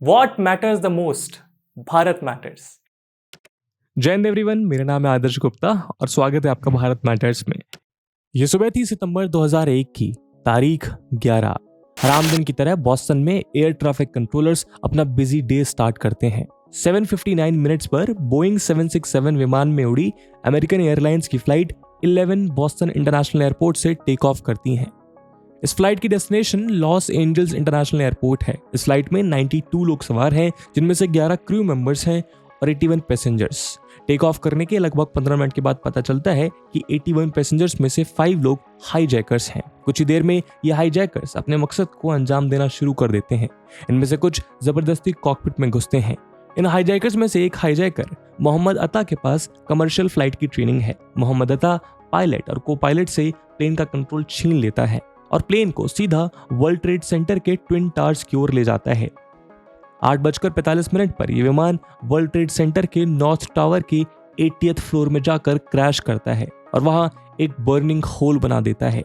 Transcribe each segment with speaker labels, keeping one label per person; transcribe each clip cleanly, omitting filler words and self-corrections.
Speaker 1: What matters the most? Bharat matters.
Speaker 2: जय Hind everyone, मेरा नाम है आदर्श गुप्ता और स्वागत है आपका भारत मैटर्स में। यह सुबह थी सितंबर 2001 की, तारीख 11। हर आम दिन की तरह बॉस्टन में एयर ट्रैफिक कंट्रोलर्स अपना बिजी डे स्टार्ट करते हैं। 7:59 मिनट्स पर बोइंग 767 विमान में उड़ी अमेरिकन एयरलाइंस की फ्लाइट 11 बॉस्टन इंटरनेशनल एयरपोर्ट से टेक ऑफ करती हैं। इस फ्लाइट की destination Los Angeles international airport है। इस फ्लाइट में 92 लोग सवार हैं, जिनमें से 11 क्रू मेंबर्स हैं और 81 पैसेंजर्स। टेक ऑफ करने के लगभग 15 मिनट के बाद पता चलता है कि 81 पैसेंजर्स में से 5 लोग हाईजैकर्स हैं। कुछ ही देर में ये हाईजैकर्स अपने मकसद को अंजाम देना शुरू कर देते हैं। इनमें से कुछ जबरदस्ती कॉकपिट में घुसते हैं। इन हाईजैकर्स में से एक हाईजैकर मोहम्मद अता के पास कमर्शियल फ्लाइट की ट्रेनिंग है। मोहम्मद अता पायलट और को पायलट से प्लेन का कंट्रोल छीन लेता है और प्लेन को सीधा वर्ल्ड ट्रेड सेंटर के ट्विन टावर्स की ओर ले जाता है। 8:45 पर यह विमान वर्ल्ड ट्रेड सेंटर के नॉर्थ टावर के 80th फ्लोर में जाकर क्रैश करता है और वहां एक बर्निंग होल बना देता है।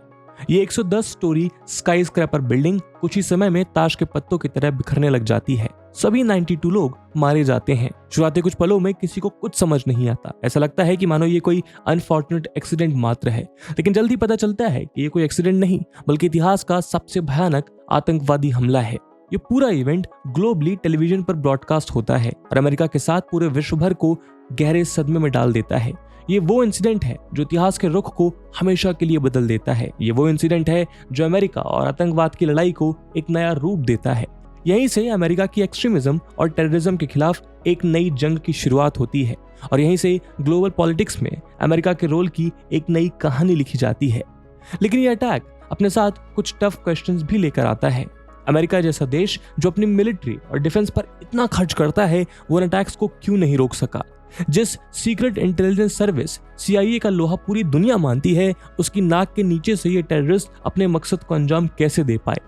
Speaker 2: ये 110 स्टोरी स्काई स्क्रैपर बिल्डिंग कुछ ही समय में ताश के पत्तों की तरह बिखरने लग जाती है। सभी 92 लोग मारे जाते हैं। शुरुआती कुछ पलों में किसी को कुछ समझ नहीं आता। ऐसा लगता है कि मानो ये कोई अनफॉर्चुनेट एक्सीडेंट मात्र है, लेकिन जल्दी पता चलता है कि ये कोई एक्सीडेंट नहीं बल्कि इतिहास का सबसे भयानक आतंकवादी हमला है। ये पूरा इवेंट ग्लोबली टेलीविजन पर ब्रॉडकास्ट होता है और अमेरिका के साथ पूरे विश्व भर को गहरे सदमे में डाल देता है। ये वो इंसिडेंट है जो इतिहास के रुख को हमेशा के लिए बदल देता है। ये वो इंसिडेंट है जो अमेरिका और आतंकवाद की लड़ाई को एक नया रूप देता है। यहीं से अमेरिका की एक्सट्रीमिज्म और टेररिज्म के खिलाफ एक नई जंग की शुरुआत होती है और यहीं से ग्लोबल पॉलिटिक्स में अमेरिका के रोल की एक नई कहानी लिखी जाती है। लेकिन ये अटैक अपने साथ कुछ टफ क्वेश्चंस भी लेकर आता है। अमेरिका जैसा देश जो अपनी मिलिट्री और डिफेंस पर इतना खर्च करता है, वो इन अटैक्स को क्यों नहीं रोक सका? जिस सीक्रेट इंटेलिजेंस सर्विस CIA का लोहा पूरी दुनिया मानती है, उसकी नाक के नीचे से ये टेररिस्ट अपने मकसद को अंजाम कैसे दे पाए?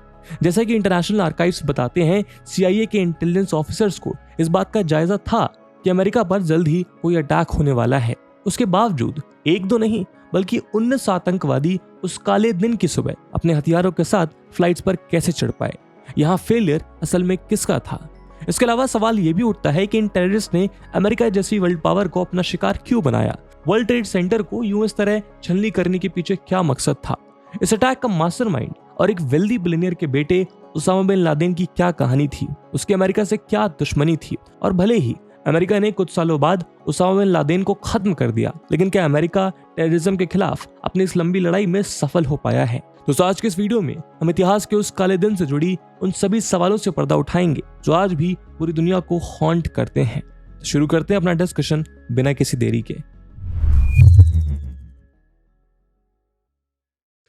Speaker 2: जैसा कि इंटरनेशनल आर्काइव्स बताते हैं, CIA के इंटेलिजेंस ऑफिसर्स को इस बात का जायजा था कि अमेरिका पर जल्द ही कोई अटैक होने वाला है। उसके बावजूद एक दो नहीं बल्कि 19 आतंकवादी उस काले दिन की सुबह अपने हथियारों के साथ फ्लाइट्स पर कैसे चढ़ पाए? यहाँ फेलियर असल में किसका था? इसके अलावा सवाल ये भी उठता है कि इन टेररिस्ट ने अमेरिका जैसी वर्ल्ड पावर को अपना शिकार क्यों बनाया? वर्ल्ड ट्रेड सेंटर को यूं इस तरह छलनी करने के पीछे क्या मकसद था? इस अटैक का मास्टरमाइंड और एक वेल्दी बिलियनियर के बेटे उसामा बिन लादेन की क्या कहानी थी? उसकी अमेरिका से क्या दुश्मनी थी? और भले ही अमेरिका ने कुछ सालों बाद उसामा बिन लादेन को खत्म कर दिया, लेकिन क्या अमेरिका टेररिज्म के खिलाफ अपनी इस लंबी लड़ाई में सफल हो पाया है? तो आज के इस वीडियो में हम इतिहास के उस काले दिन से जुड़ी उन सभी सवालों से पर्दा उठाएंगे जो आज भी पूरी दुनिया को हॉन्ट करते हैं। तो शुरू करते हैं अपना डिस्कशन बिना किसी देरी के।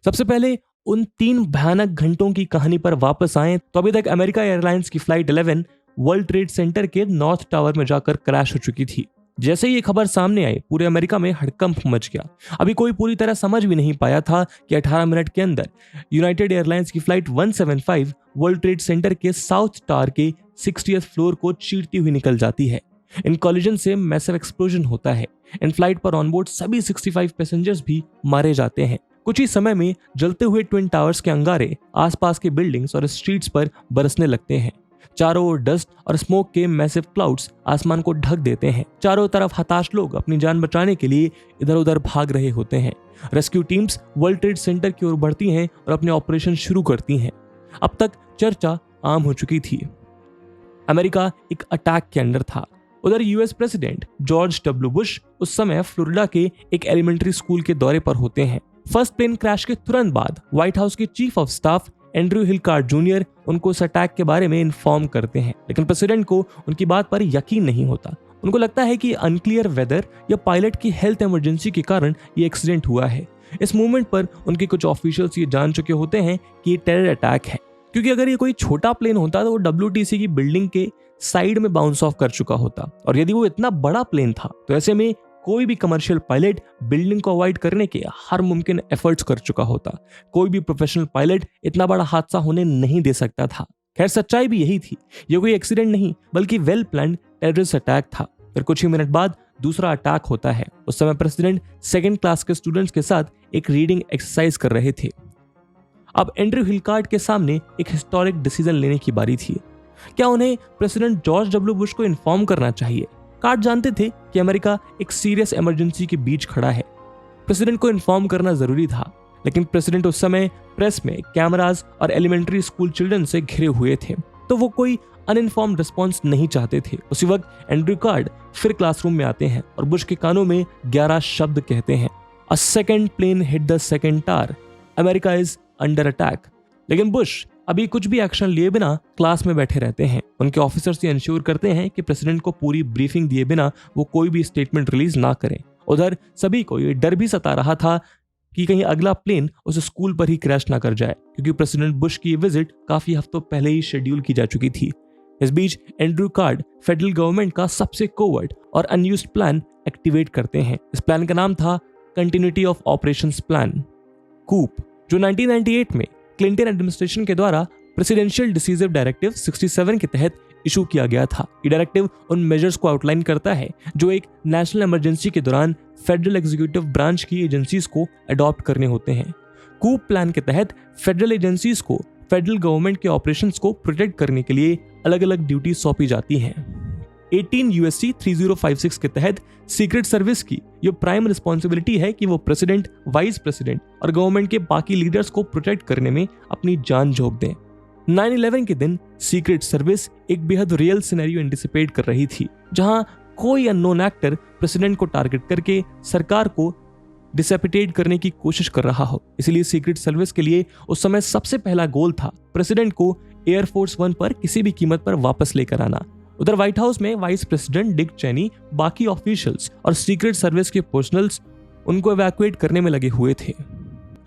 Speaker 2: सबसे पहले उन 3 भयानक घंटों की कहानी पर वापस आएं तो अभी तक अमेरिका एयरलाइंस की फ्लाइट 11 वर्ल्ड ट्रेड सेंटर के नॉर्थ टावर में जाकर क्रैश हो चुकी थी। जैसे ही ये खबर सामने आई, पूरे अमेरिका में हड़कंप मच गया। अभी कोई पूरी तरह समझ भी नहीं पाया था कि 18 मिनट के अंदर यूनाइटेड एयरलाइंस की फ्लाइट 175 वर्ल्ड ट्रेड सेंटर के साउथ टावर के 60th फ्लोर को चीरती हुई निकल जाती है। इन कॉलिजन से मैसिव एक्सप्लोजन होता है। इन फ्लाइट पर ऑनबोर्ड सभी 65 पैसेंजर्स भी मारे जाते हैं। कुछ ही समय में जलते हुए ट्विन टावर्स के अंगारे आसपास के बिल्डिंग्स और स्ट्रीट्स पर बरसने लगते हैं। चारों ओर डस्ट और स्मोक के मैसिव क्लाउड्स आसमान को ढक देते हैं। चारों तरफ हताश लोग अपनी जान बचाने के लिए इधर उधर भाग रहे होते हैं। Rescue teams world trade centre की ओर बढ़ती हैं और अपने ऑपरेशन शुरू करती हैं। अब तक चर्चा आम हो चुकी थी। अमेरिका एक अटैक के अंडर था। उधर US president George W. Bush उस समय फ्लोरिडा के एक एलिमेंट्री स्कूल के दौरे पर होते हैं। फर्स्ट प्लेन क्रैश के तुरंत बाद व्हाइट हाउस के chief of staff Andrew Hilcart junior उनको इस अटैक के बारे में इन्फॉर्म करते हैं, लेकिन प्रेसिडेंट को उनकी बात पर यकीन नहीं होता। उनको लगता है कि अनक्लियर वेदर या पायलट की हेल्थ इमरजेंसी के कारण ये एक्सीडेंट हुआ है। इस मूवमेंट पर उनके कुछ ऑफिशियल्स ये जान चुके होते हैं कि ये टेरर अटैक है, क्योंकि अगर ये कोई छोटा प्लेन होता तो वो WTC की बिल्डिंग के साइड में बाउंस ऑफ कर चुका होता, और यदि वो इतना बड़ा प्लेन था तो ऐसे में कोई भी कमर्शियल पायलट बिल्डिंग को अवॉइड करने के हर मुमकिन एफर्ट्स कर चुका होता। कोई भी प्रोफेशनल पायलट इतना बड़ा हादसा होने नहीं दे सकता था। खैर, सच्चाई भी यही थी। ये कोई एक्सीडेंट नहीं बल्कि वेल प्लान्ड टेररिस्ट अटैक था। फिर कुछ ही मिनट बाद दूसरा अटैक होता है। उस समय प्रेसिडेंट 2nd क्लास के स्टूडेंट्स के साथ एक रीडिंग एक्सरसाइज कर रहे थे। अब एंड्रयू हिलकार्ट के सामने एक हिस्टोरिक डिसीजन लेने की बारी थी। क्या उन्हें प्रेसिडेंट जॉर्ज डब्ल्यू बुश को इन्फॉर्म करना चाहिए? कार्ड जानते थे कि अमेरिका एक सीरियस इमरजेंसी के बीच खड़ा है। प्रेसिडेंट को इन्फॉर्म करना जरूरी था, लेकिन प्रेसिडेंट उस समय प्रेस में कैमरास और एलिमेंट्री स्कूल चिल्ड्रन से घिरे हुए थे, तो वो कोई अनइन्फॉर्म्ड रिस्पॉन्स नहीं चाहते थे। उसी वक्त एंड्रयू कार्ड फिर क्लासरूम में आते हैं और बुश के कानों में 11 शब्द कहते हैं, a second plane hit the second tower, America is under attack. लेकिन बुश अभी कुछ भी एक्शन लिए बिना क्लास में बैठे रहते हैं। उनके ऑफिसर्स ये इंश्योर करते हैं कि प्रेसिडेंट को पूरी ब्रीफिंग दिए बिना वो कोई भी स्टेटमेंट रिलीज ना करें। उधर सभी को ये डर भी सता रहा था कि कहीं अगला प्लेन उस स्कूल पर ही क्रैश ना कर जाए, क्योंकि प्रेसिडेंट बुश की विजिट काफी हफ्तों पहले ही शेड्यूल की जा चुकी थी। इस बीच एंड्रयू कार्ड फेडरल गवर्नमेंट का सबसे कोवर्ट और अनयूज्ड प्लान एक्टिवेट करते हैं। इस प्लान का नाम था कंटिन्यूटी ऑफ ऑपरेशंस प्लान, कूप, जो 1998 में क्लिंटन एडमिनिस्ट्रेशन के द्वारा प्रेसिडेंशियल डिसीजिव डायरेक्टिव 67 के तहत इशू किया गया था। ये डायरेक्टिव उन मेजर्स को आउटलाइन करता है जो एक नेशनल इमरजेंसी के दौरान फेडरल एग्जीक्यूटिव ब्रांच की एजेंसीज को अडॉप्ट करने होते हैं। कूप प्लान के तहत फेडरल एजेंसीज को फेडरल गवर्नमेंट के ऑपरेशंस को प्रोटेक्ट करने के लिए अलग अलग ड्यूटी सौंपी जाती हैं। 18 USC 3056 के तहत सीक्रेट सर्विस की ये प्राइम रिस्पॉन्सिबिलिटी है कि वो प्रेसिडेंट, वाइस प्रेसिडेंट और गवर्नमेंट के बाकी लीडर्स को प्रोटेक्ट करने में अपनी जान झोंक दें। 9/11 के दिन सीक्रेट सर्विस एक बेहद रियल सिनेरियो एंटिसिपेट कर रही थी, जहां कोई अननोन एक्टर प्रेसिडेंट को टारगेट करके सरकार को डिसेपिटेट करने की कोशिश कर रहा हो। इसलिए सीक्रेट सर्विस के लिए उस समय सबसे पहला गोल था प्रेसिडेंट को एयरफोर्स 1 पर किसी भी कीमत पर वापस लेकर आना। उधर व्हाइट हाउस में वाइस प्रेसिडेंट डिक चेनी, बाकी ऑफिशियल्स और सीक्रेट सर्विस के पर्सनल्स उनको इवैक्यूएट करने में लगे हुए थे।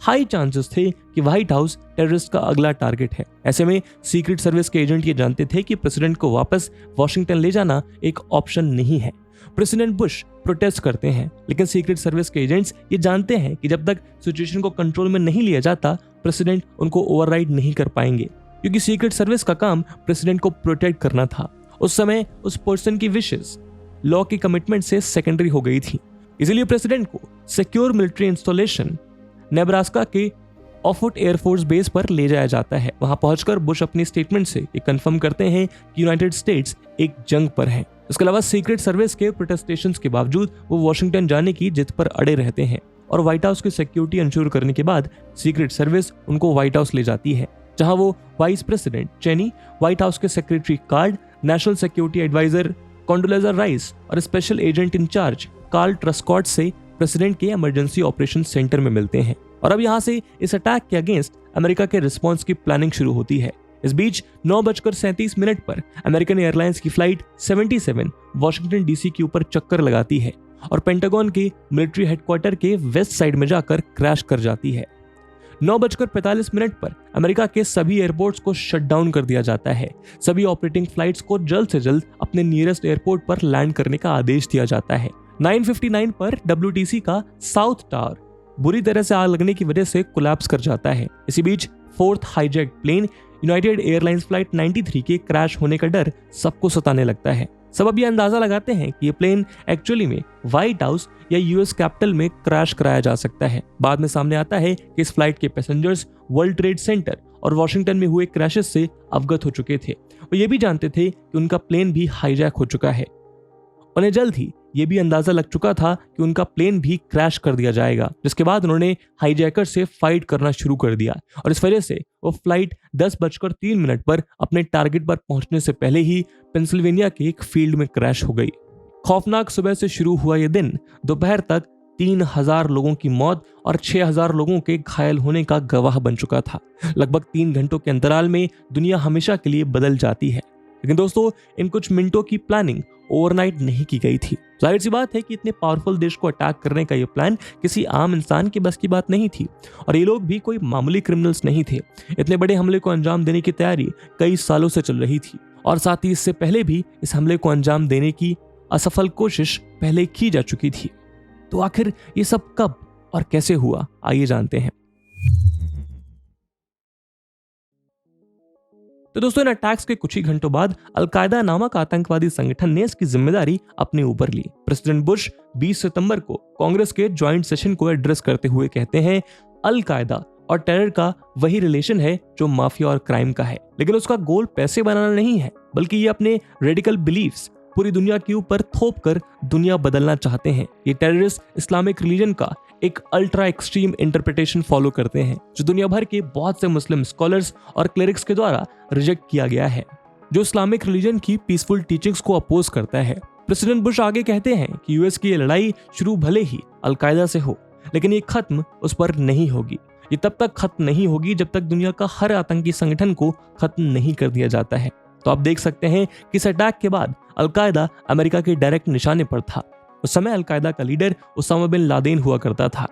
Speaker 2: हाई चांसेस थे कि व्हाइट हाउस टेररिस्ट का अगला टारगेट है। ऐसे में सीक्रेट सर्विस के एजेंट ये जानते थे कि प्रेसिडेंट को वापस वॉशिंगटन ले जाना एक ऑप्शन नहीं है। प्रेसिडेंट बुश प्रोटेस्ट करते हैं, लेकिन सीक्रेट सर्विस के एजेंट्स ये जानते हैं कि जब तक सिचुएशन को कंट्रोल में नहीं लिया जाता, प्रेसिडेंट उनको ओवरराइड नहीं कर पाएंगे, क्योंकि सीक्रेट सर्विस का काम प्रेसिडेंट को प्रोटेक्ट करना था। उस समय उस पर्सन की विशेस लॉ की कमिटमेंट से सेकेंडरी हो गई थी। इसलिए प्रेसिडेंट को सिक्योर मिलिट्री इंस्टॉलेशन नेब्रास्का के ऑफुट एयरफोर्स बेस पर ले जाया जाता है। वहां पहुंचकर बुश अपनी स्टेटमेंट से ये कंफर्म करते हैं कि यूनाइटेड स्टेट्स एक जंग पर है। इसके अलावा सीक्रेट सर्विस के प्रोटेस्टेशंस के बावजूद वो वॉशिंगटन जाने की जिद पर अड़े रहते हैं और व्हाइट हाउस की सिक्योरिटी इंश्योर करने के बाद सीक्रेट सर्विस उनको व्हाइट हाउस ले जाती है, जहां वो vice president Cheney, White House के secretary Card, national security adviser Condoleezza Rice और special agent in charge Carl Truscott से प्रेसिडेंट के इमरजेंसी ऑपरेशन सेंटर में मिलते हैं। और अब यहाँ से इस अटैक के अगेंस्ट अमेरिका के रिस्पॉन्स की प्लानिंग शुरू होती है। इस बीच 9:37 पर अमेरिकन एयरलाइंस की फ्लाइट 77 वॉशिंगटन डीसी के ऊपर चक्कर लगाती है और पेंटागन के मिलिट्री हेडक्वार्टर के वेस्ट साइड में जाकर क्रैश कर जाती है। 9:45 पर अमेरिका के सभी एयरपोर्ट्स को शट डाउन कर दिया जाता है। सभी ऑपरेटिंग फ्लाइट्स को जल्द से जल्द अपने नियरेस्ट एयरपोर्ट पर लैंड करने का आदेश दिया जाता है। 9:59 पर WTC का साउथ टावर बुरी तरह से आग लगने की वजह से कोलैप्स कर जाता है। इसी बीच fourth hijack plane United Airlines flight 93 के क्रैश होने का डर सबको सताने लगता है। सब अब ये अंदाजा लगाते हैं कि ये प्लेन एक्चुअली में व्हाइट हाउस या यूएस कैपिटल में क्रैश कराया जा सकता है। बाद में सामने आता है कि इस फ्लाइट के पैसेंजर्स वर्ल्ड ट्रेड सेंटर और वॉशिंगटन में हुए क्रैशेस से अवगत हो चुके थे। वो ये भी जानते थे कि उनका प्लेन भी हाईजैक हो चुका है। उन्हें जल्द ही ये भी अंदाजा लग चुका था कि उनका प्लेन भी क्रैश कर दिया जाएगा, जिसके बाद उन्होंने हाईजैकर से फाइट करना शुरू कर दिया और इस वजह से वो फ्लाइट 10:03 पर अपने टारगेट पर पहुंचने से पहले ही पेंसिल्वेनिया के एक फील्ड में क्रैश हो गई। खौफनाक सुबह से शुरू हुआ यह दिन दोपहर तक 3000 लोगों की मौत और 6000 लोगों के घायल होने का गवाह बन चुका था। लगभग 3 घंटों के अंतराल में दुनिया हमेशा के लिए बदल जाती है। लेकिन दोस्तों, इन कुछ मिनटों की प्लानिंग ओवरनाइट नहीं की गई थी। जाहिर सी बात है कि इतने पावरफुल देश को अटैक करने का ये प्लान किसी आम इंसान के बस की बात नहीं थी और ये लोग भी कोई मामूली क्रिमिनल्स नहीं थे। इतने बड़े हमले को अंजाम देने की तैयारी कई सालों से चल रही थी और साथ ही इससे पहले भी इस हमले को अंजाम देने की असफल कोशिश पहले की जा चुकी थी। तो आखिर ये सब कब और कैसे हुआ, आइए जानते हैं। तो दोस्तों, इन अटैक्स के कुछ ही घंटों बाद अलकायदा नामक आतंकवादी संगठन ने इसकी जिम्मेदारी अपने ऊपर ली। प्रेसिडेंट बुश 20 सितंबर को कांग्रेस के ज्वाइंट सेशन को एड्रेस करते हुए कहते हैं, अलकायदा और टेरर का वही रिलेशन है जो माफिया और क्राइम का है। लेकिन उसका गोल पैसे बनाना नहीं है, बल्कि ये अपने रेडिकल बिलीफ्स पूरी दुनिया के ऊपर थोप कर दुनिया बदलना चाहते हैं। ये टेररिस्ट इस्लामिक रिलीजन का एक अल्ट्रा एक्सट्रीम इंटरप्रिटेशन फॉलो करते हैं, जो दुनिया भर के बहुत से मुस्लिम स्कॉलर्स और क्लेरिक्स के द्वारा रिजेक्ट किया गया है, जो इस्लामिक रिलीजन की पीसफुल टीचिंग्स को अपोज करता है। प्रेसिडेंट बुश आगे कहते हैं कि यूएस की ये लड़ाई शुरू भले ही अलकायदा से हो, लेकिन ये खत्म उस पर नहीं होगी। ये तब तक खत्म नहीं होगी जब तक दुनिया का हर आतंकी संगठन को खत्म नहीं कर दिया जाता है। तो आप देख सकते हैं कि इस अटैक के बाद अलकायदा अमेरिका के डायरेक्ट निशाने पर था। उस समय अलकायदा का लीडर उसामा बिन लादेन हुआ करता था।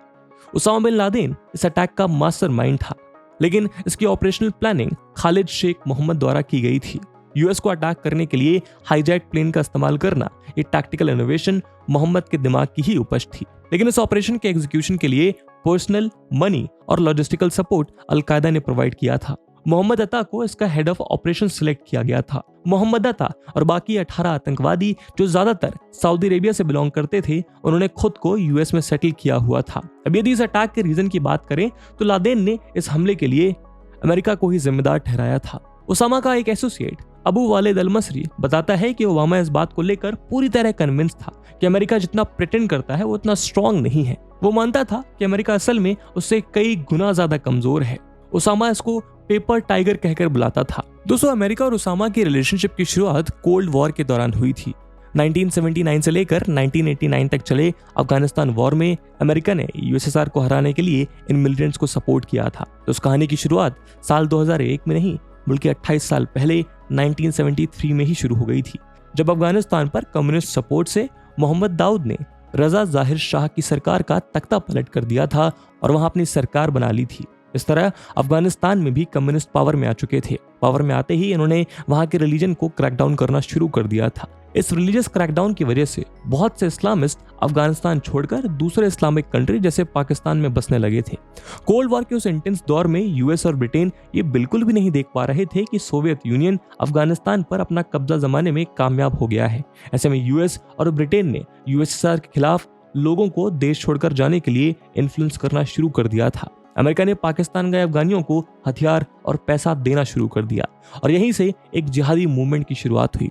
Speaker 2: उसामा बिन लादेन इस अटैक का मास्टरमाइंड था, लेकिन इसकी ऑपरेशनल प्लानिंग खालिद शेख मोहम्मद द्वारा की गई थी। यूएस को अटैक करने के लिए हाईजैक प्लेन का इस्तेमाल करना ये टैक्टिकल इनोवेशन मोहम्मद के दिमाग की ही उपज थी। लेकिन इस ऑपरेशन के एग्जीक्यूशन के लिए पर्सनल, मनी और लॉजिस्टिकल सपोर्ट अलकायदा ने प्रोवाइड किया था। मोहम्मद अता को इसका हेड ऑफ ऑपरेशन सिलेक्ट किया गया था। मोहम्मद अता और बाकी 18 आतंकवादी जो ज्यादातर सऊदी अरेबिया से बिलोंग करते थे, उन्होंने खुद को यूएस में सेटल किया हुआ था। अब यदि इस अटैक के रीजन की बात करें तो लादेन ने इस हमले के लिए अमेरिका को ही जिम्मेदार ठहराया था। उसामा का एक एसोसिएट अबू वालिद अल मसरी बताता है कि ओबामा इस बात को लेकर पूरी तरह कन्विंस था कि अमेरिका जितना प्रिटेंड करता है वो उतना स्ट्रांग नहीं है। वो मानता था कि अमेरिका असल में उससे कई गुना ज्यादा कमजोर है। उसामा इसको पेपर टाइगर कहकर बुलाता था। दोस्तों, अमेरिका और उसामा की रिलेशनशिप की शुरुआत कोल्ड वॉर के दौरान हुई थी। 1979 से लेकर 1989 तक चले अफगानिस्तान वॉर में अमेरिका ने यूएसएसआर को हराने के लिए इन मिलिटेंट्स को सपोर्ट किया था। तो उस कहानी की शुरुआत साल 2001 में नहीं, बल्कि 28 साल पहले 1973 में ही शुरू हो गई थी, जब अफगानिस्तान पर कम्युनिस्ट सपोर्ट से मोहम्मद दाऊद ने रजा जाहिर शाह की सरकार का तख्ता पलट कर दिया था और वहां अपनी सरकार बना ली थी। इस तरह अफगानिस्तान में भी कम्युनिस्ट पावर में आ चुके थे। पावर में आते ही इन्होंने वहां के रिलीजन को क्रैकडाउन करना शुरू कर दिया था। इस रिलीजियस क्रैकडाउन की वजह से बहुत से इस्लामिस्ट अफगानिस्तान छोड़कर दूसरे इस्लामिक कंट्री जैसे पाकिस्तान में बसने लगे थे। कोल्ड वॉर के उस इंटेंस दौर में यूएस और ब्रिटेन ये बिल्कुल भी नहीं देख पा रहे थे कि सोवियत यूनियन अफगानिस्तान पर अपना कब्जा जमाने में कामयाब हो गया है। ऐसे में यूएस और ब्रिटेन ने यूएसएसआर के खिलाफ लोगों को देश छोड़कर जाने के लिए इन्फ्लुएंस करना शुरू कर दिया था। अमेरिका ने पाकिस्तान गए अफगानियों को हथियार और पैसा देना शुरू कर दिया और यहीं से एक जिहादी मूवमेंट की शुरुआत हुई,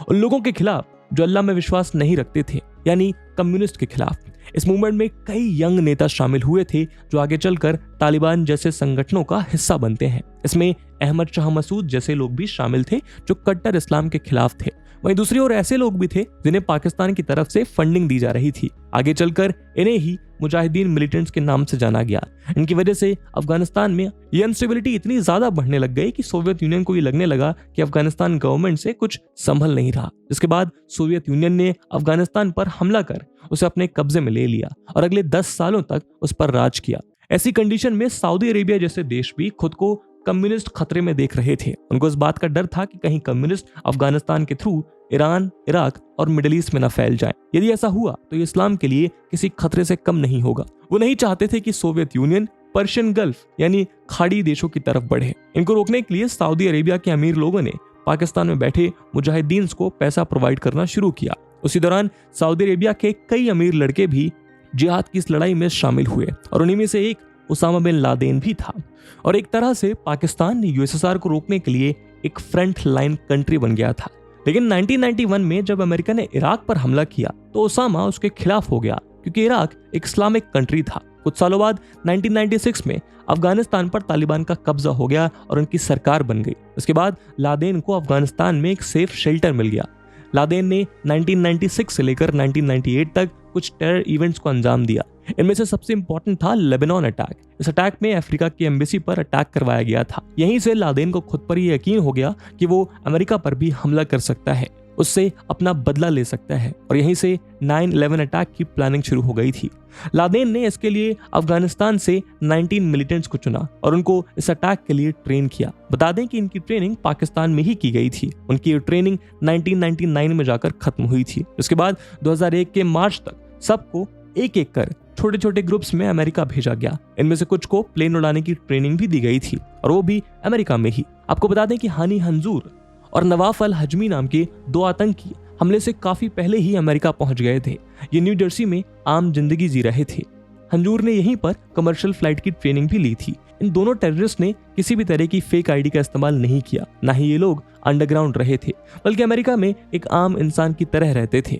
Speaker 2: उन लोगों के खिलाफ जो अल्लाह में विश्वास नहीं रखते थे, यानी कम्युनिस्ट के खिलाफ। इस मूवमेंट में कई यंग नेता शामिल हुए थे जो आगे चलकर तालिबान जैसे संगठनों का हिस्सा बनते हैं। इसमें अहमद शाह मसूद जैसे लोग भी शामिल थे जो कट्टर इस्लाम के खिलाफ थे। वहीं दूसरी ओर ऐसे लोग भी थे जिन्हें पाकिस्तान की तरफ से फंडिंग दी जा रही थी। आगे चलकर इन्हें ही मुजाहिदीन मिलिटेंट्स के नाम से जाना गया। इनकी वजह से अफगानिस्तान में ये अनस्टेबिलिटी इतनी ज्यादा बढ़ने लग गई कि सोवियत यूनियन को ये लगने लगा कि अफगानिस्तान गवर्नमेंट से कुछ संभल नहीं रहा। इसके बाद सोवियत यूनियन ने अफगानिस्तान पर हमला कर उसे अपने कब्जे में ले लिया और अगले 10 सालों तक उस पर राज किया। ऐसी कंडीशन में सऊदी अरेबिया जैसे देश भी खुद को कम्युनिस्ट खतरे में देख रहे थे। उनको इस बात का डर था कि कहीं कम्युनिस्ट अफगानिस्तान के थ्रू ईरान, इराक और मिडिल ईस्ट में न फैल जाए। यदि ऐसा हुआ तो ये इस्लाम के लिए किसी खतरे से कम नहीं होगा। वो नहीं चाहते थे कि सोवियत यूनियन पर्शियन गल्फ यानी खाड़ी देशों की तरफ बढ़े। इनको रोकने के लिए सऊदी अरेबिया के अमीर लोगों ने पाकिस्तान में बैठे मुजाहिदीन को पैसा प्रोवाइड करना शुरू किया। उसी दौरान सऊदी अरेबिया के कई अमीर लड़के भी जिहाद की इस लड़ाई में शामिल हुए और उन्हीं में से एक उसामा बिन लादेन भी था। और एक तरह से पाकिस्तान यूएसएसआर को रोकने के लिए एक फ्रंट लाइन कंट्री बन गया था। लेकिन 1991 में जब अमेरिका ने इराक पर हमला किया तो उसामा उसके खिलाफ हो गया, क्योंकि इराक एक इस्लामिक कंट्री था। कुछ सालों बाद 1996 में अफगानिस्तान पर तालिबान का कब्जा हो गया और उनकी सरकार बन गई। उसके बाद लादेन को अफगानिस्तान में एक सेफ शेल्टर मिल गया। लादेन ने 1996 से लेकर 1998 तक कुछ टेरर इवेंट्स को अंजाम दिया। इनमें से सबसे इंपॉर्टेंट था लेबनान अटैक। इस अटैक में अफ्रीका की एम्बेसी पर अटैक करवाया गया था। यहीं से लादेन को खुद पर यह यकीन हो गया कि वो अमेरिका पर भी हमला कर सकता है, उससे अपना बदला ले सकता है और यहीं से 9/11 अटैक की प्लानिंग शुरू हो गई थी। लादेन ने इसके लिए अफगानिस्तान से 19 मिलिटेंट्स को चुना और उनको इस अटैक के लिए ट्रेन किया। बता दें कि इनकी ट्रेनिंग पाकिस्तान में ही की गई थी। उनकी ये ट्रेनिंग 1999 में जाकर खत्म हुई थी। उसके बाद 2001 के मार्च तक सबको एक एक कर छोटे छोटे ग्रुप्स में अमेरिका भेजा गया। इनमें से कुछ को प्लेन उड़ाने की ट्रेनिंग भी दी गई थी और वो भी अमेरिका में ही। आपको बता दें कि हानी हंजूर और नवाफ अल हजमी नाम के 2 आतंकी हमले से काफी पहले ही अमेरिका पहुंच गए थे। ये न्यू जर्सी में आम जिंदगी जी रहे थे। हंजूर ने यहीं पर कमर्शियल फ्लाइट की ट्रेनिंग भी ली थी। इन दोनों टेररिस्ट ने किसी भी तरह की फेक आईडी का इस्तेमाल नहीं किया, ना ही ये लोग अंडरग्राउंड रहे थे, बल्कि अमेरिका में एक आम इंसान की तरह रहते थे।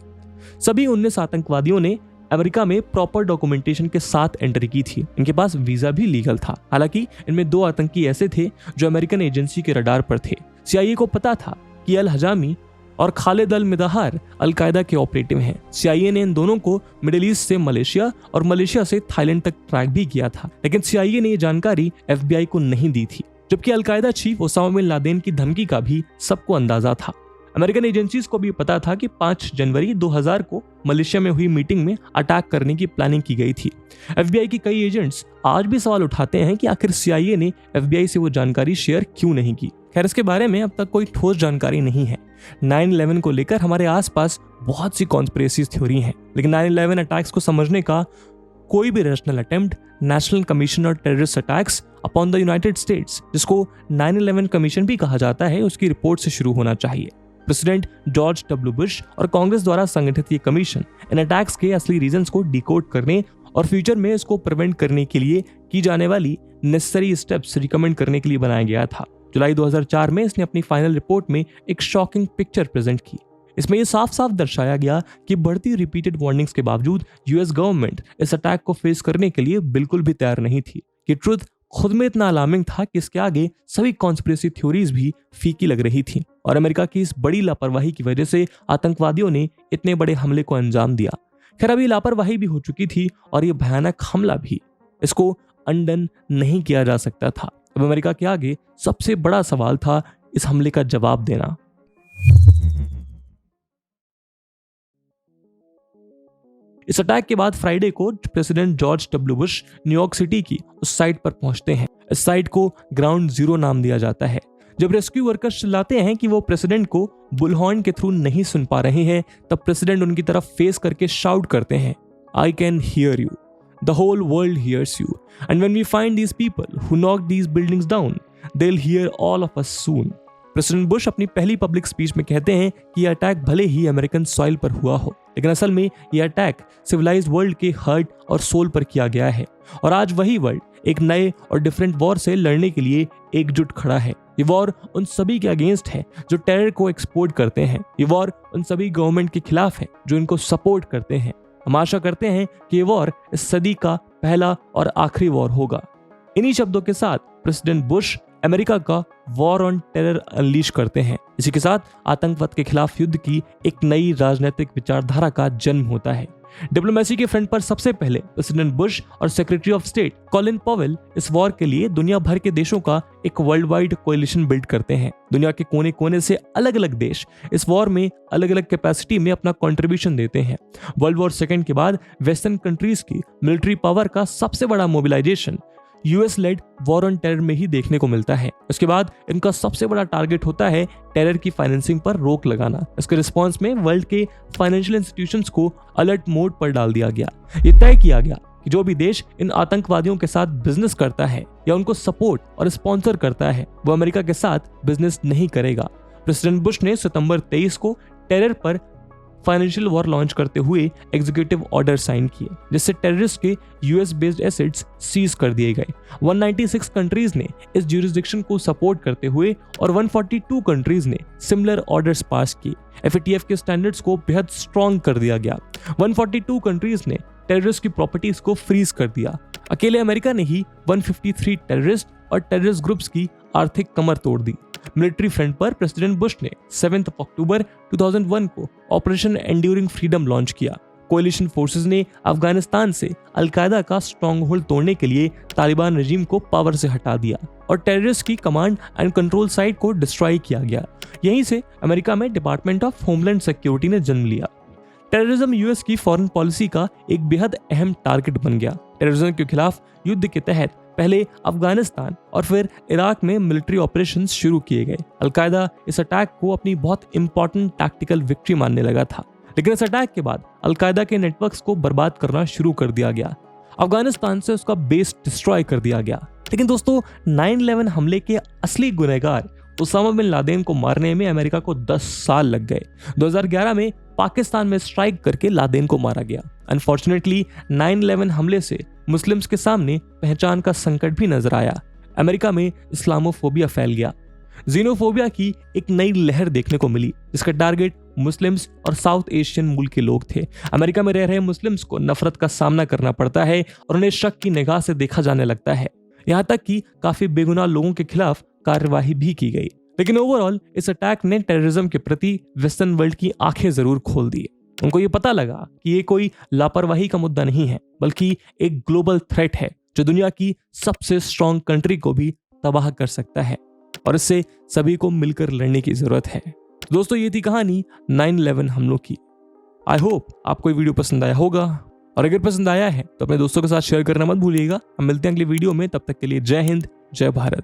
Speaker 2: सभी 19 आतंकवादियों ने अमेरिका में प्रॉपर डॉक्यूमेंटेशन के साथ एंट्री की थी। इनके पास वीजा भी लीगल था। हालांकि इनमें 2 आतंकी ऐसे थे जो अमेरिकन एजेंसी के रडार पर थे। CIA को पता था कि अल हजामी और खालिद अल मिदहार अलकायदा के ऑपरेटिव हैं। CIA ने इन दोनों को मिडिल ईस्ट से मलेशिया और मलेशिया से थाईलैंड तक ट्रैक भी किया था, लेकिन CIA ने ये जानकारी FBI को नहीं दी थी, जबकि Al Qaeda chief Osama bin Laden की धमकी का भी सबको अंदाजा था। अमेरिकन एजेंसीज को भी पता था कि 5 जनवरी 2000 को मलेशिया में हुई मीटिंग में अटैक करने की प्लानिंग की गई थी। FBI की कई एजेंट्स आज भी सवाल उठाते हैं कि आखिर CIA ने FBI से वो जानकारी शेयर क्यों नहीं की। खैर, इसके बारे में अब तक कोई ठोस जानकारी नहीं है। 9/11 को लेकर हमारे आसपास बहुत सी कॉन्स्पिरेसी थ्योरी हैं, लेकिन 9/11 अटैक्स को समझने का कोई भी रैशनल अटेम्प्ट नेशनल कमीशन और terrorist attacks upon the United states, जिसको 9/11 कमीशन भी कहा जाता है, उसकी रिपोर्ट से शुरू होना चाहिए। प्रेसिडेंट जॉर्ज डब्ल्यू बुश और कांग्रेस द्वारा संगठित ये कमीशन इन अटैक्स के असली रीजंस को डिकोड करने और फ्यूचर में इसको प्रिवेंट करने के लिए की जाने वाली नेसेसरी स्टेप्स रिकमेंड करने के लिए बनाया गया था। जुलाई 2004 में इसने अपनी फाइनल रिपोर्ट में एक शॉकिंग पिक्चर प्रेजेंट की। इसमें यह साफ साफ दर्शाया गया कि बढ़ती रिपीटेड वार्निंग्स के बावजूद यूएस गवर्नमेंट इस अटैक को फेस करने के लिए बिल्कुल भी तैयार नहीं थी। कि ट्रुथ खुद में इतना अलार्मिंग था कि इसके आगे सभी कॉन्स्पिरेसी थ्योरीज भी फीकी लग रही थी, और अमेरिका की इस बड़ी लापरवाही की वजह से आतंकवादियों ने इतने बड़े हमले को अंजाम दिया। खैर, अभी लापरवाही भी हो चुकी थी और यह भयानक हमला भी, इसको अनडन नहीं किया जा सकता था। अब अमेरिका के आगे सबसे बड़ा सवाल था इस हमले का जवाब देना। इस अटैक के बाद फ्राइडे को president George W Bush New York city की उस साइट पर पहुंचते हैं। इस साइट को ग्राउंड जीरो नाम दिया जाता है। जब रेस्क्यू वर्कर्स चिल्लाते हैं कि वो प्रेसिडेंट को बुलहॉर्न के थ्रू नहीं सुन पा रहे हैं, तब प्रेसिडेंट उनकी तरफ फेस करके शाउट करते हैं, I can hear you, the whole world hears you, and when we find these people who knock these buildings down, they will hear all of us soon. President Bush अपनी पहली public speech में कहते हैं कि यह attack भले ही American soil पर हुआ हो, लेकिन असल में यह अटैक सिविलाइज्ड वर्ल्ड के हार्ट और सोल पर किया गया है, और आज वही वर्ल्ड एक नए और डिफरेंट वॉर से लड़ने के लिए एकजुट खड़ा है। ये वॉर उन सभी के अगेंस्ट है जो टेरर को एक्सपोर्ट करते हैं। ये वॉर उन सभी गवर्नमेंट के खिलाफ है जो इनको सपोर्ट करते हैं। हम आशा करते हैं कि ये वॉर इस सदी का पहला और आखिरी वॉर होगा। इन्हीं शब्दों के साथ प्रेसिडेंट बुश अमेरिका का वॉर ऑन टेरर अनलीश करते हैं। इसी के साथ आतंकवाद के खिलाफ युद्ध की एक नई राजनीतिक विचारधारा का जन्म होता है। डिप्लोमेसी के फ्रंट पर सबसे पहले प्रेसिडेंट बुश और secretary of state Colin Powell इस वॉर के लिए दुनिया भर के देशों का एक वर्ल्ड वाइड कोएलिशन बिल्ड करते हैं। दुनिया के कोने कोने से अलग अलग देश इस वॉर में अलग अलग कैपेसिटी में अपना कंट्रीब्यूशन देते हैं। वर्ल्ड वॉर सेकेंड के बाद वेस्टर्न कंट्रीज की मिलिट्री पावर का सबसे बड़ा mobilisation US led war on terror में ही देखने को मिलता है। उसके बाद इनका सबसे बड़ा टारगेट होता है टेरर की फाइनेंसिंग पर रोक लगाना। इसके रिस्पांस में वर्ल्ड के फाइनेंशियल इंस्टीट्यूशंस को अलर्ट मोड पर डाल दिया गया। ये तय किया गया कि जो भी देश इन आतंकवादियों के साथ बिजनेस करता है या उनको सपोर्ट और स्पॉन्सर करता है, वो अमेरिका के साथ बिजनेस नहीं करेगा। प्रेसिडेंट बुश ने सितंबर 23 को टेरर पर फाइनेंशियल वॉर लॉन्च करते हुए एग्जीक्यूटिव ऑर्डर साइन किए, जिससे टेररिस्ट के यूएस बेस्ड एसेट्स सीज कर दिए गए। 196 कंट्रीज ने इस ज्यूरिसडिक्शन को सपोर्ट करते हुए और 142 कंट्रीज ने सिमिलर ऑर्डर्स पास किए। FATF के स्टैंडर्ड्स को बेहद स्ट्रॉन्ग कर दिया गया। 142 कंट्रीज ने टेररिस्ट की प्रॉपर्टीज को फ्रीज कर दिया। अकेले अमेरिका ने ही 153 टेररिस्ट और टेररिस्ट ग्रुप्स की आर्थिक कमर तोड़ दी। मिलिट्री फ्रंट पर प्रेसिडेंट बुश ने 7 अक्टूबर 2001 को ऑपरेशन एंड्यूरिंग फ्रीडम लॉन्च किया। कोएलिशन फोर्सेस ने अफगानिस्तान से अलकायदा का स्ट्रॉन्ग होल्ड तोड़ने के लिए तालिबान रेजिम को पावर से हटा दिया और टेररिस्ट की कमांड एंड कंट्रोल साइट को डिस्ट्रॉय किया गया। यहीं से अमेरिका में डिपार्टमेंट ऑफ होमलैंड सिक्योरिटी ने जन्म लिया। टेररिज्म यूएस की फॉरेन पॉलिसी का एक बेहद अहम टारगेट बन गया। टेररिज्म के खिलाफ युद्ध के तहत पहले अफगानिस्तान और फिर इराक में मिलिट्री ऑपरेशंस शुरू किए गए। अलकायदा इस अटैक को अपनी बहुत इंपॉर्टेंट टैक्टिकल विक्ट्री मानने लगा था, लेकिन इस अटैक के बाद अलकायदा के नेटवर्क्स को बर्बाद करना शुरू कर दिया गया। अफगानिस्तान से उसका बेस डिस्ट्रॉय कर दिया गया। लेकिन दोस्तों, 9/11 हमले के असली गुनहगार ओसामा बिन लादेन को मारने में अमेरिका को 10 साल लग गए। 2011 में पाकिस्तान में स्ट्राइक करके लादेन को मारा गया। अनफॉर्चुनेटली 9/11 हमले से मुस्लिम्स के सामने पहचान का संकट भी नजर आया। अमेरिका में इस्लामोफोबिया फैल गया। जीनोफोबिया की एक नई लहर देखने को मिली जिसका टारगेट मुस्लिम्स और साउथ एशियन मूल के लोग थे। अमेरिका में रह रहे मुस्लिम्स को नफरत का सामना करना पड़ता है और उन्हें शक की निगाह से देखा जाने लगता है। यहाँ तक कि काफी बेगुनाह लोगों के खिलाफ कार्यवाही भी की गई। लेकिन ओवरऑल इस अटैक ने टेररिज्म के प्रति वेस्टर्न वर्ल्ड की आंखें जरूर खोल दी। उनको ये पता लगा कि ये कोई लापरवाही का मुद्दा नहीं है, बल्कि एक ग्लोबल थ्रेट है जो दुनिया की सबसे स्ट्रॉन्ग कंट्री को भी तबाह कर सकता है और इससे सभी को मिलकर लड़ने की जरूरत है। दोस्तों, ये थी कहानी 9/11 हमलों की। आई होप आपको ये वीडियो पसंद आया होगा, और अगर पसंद आया है तो अपने दोस्तों के साथ शेयर करना मत भूलिएगा। हम मिलते हैं अगली वीडियो में, तब तक के लिए जय हिंद, जय भारत।